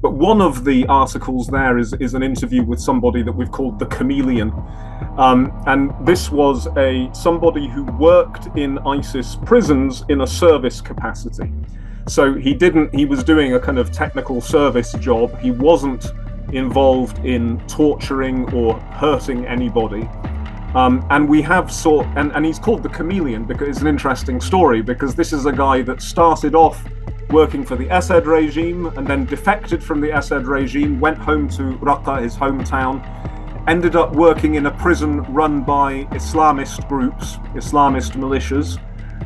But one of the articles there is an interview with somebody that we've called the chameleon. And this was somebody who worked in ISIS prisons in a service capacity. So he was doing a kind of technical service job. He wasn't involved in torturing or hurting anybody. And we have and he's called the chameleon because it's an interesting story, because this is a guy that started off working for the Assad regime and then defected from the Assad regime, went home to Raqqa, his hometown, ended up working in a prison run by Islamist groups, Islamist militias.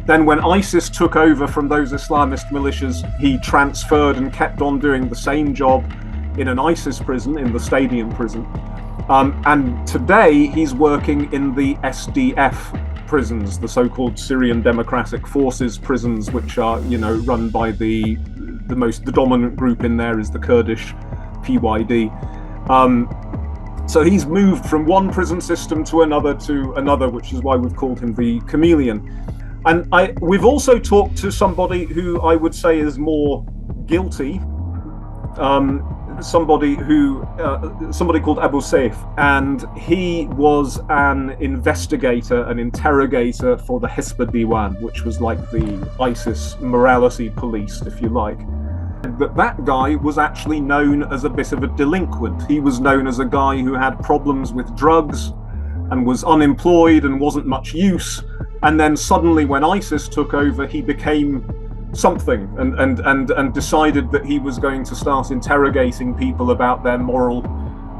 Then when ISIS took over from those Islamist militias, he transferred and kept on doing the same job in an ISIS prison, in the Stadium prison. And today he's working in the SDF prisons, the so-called Syrian Democratic Forces prisons, which are, run by the dominant group in there is the Kurdish PYD. So he's moved from one prison system to another, which is why we've called him the chameleon. And we've also talked to somebody who I would say is more guilty, somebody called Abu Saif, and he was an investigator, an interrogator for the Hisba Diwan, which was like the ISIS morality police, if you like. But that guy was actually known as a bit of a delinquent. He was known as a guy who had problems with drugs and was unemployed and wasn't much use. And then suddenly when ISIS took over, he became something and decided that he was going to start interrogating people about their moral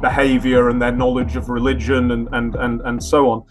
behavior and their knowledge of religion and so on.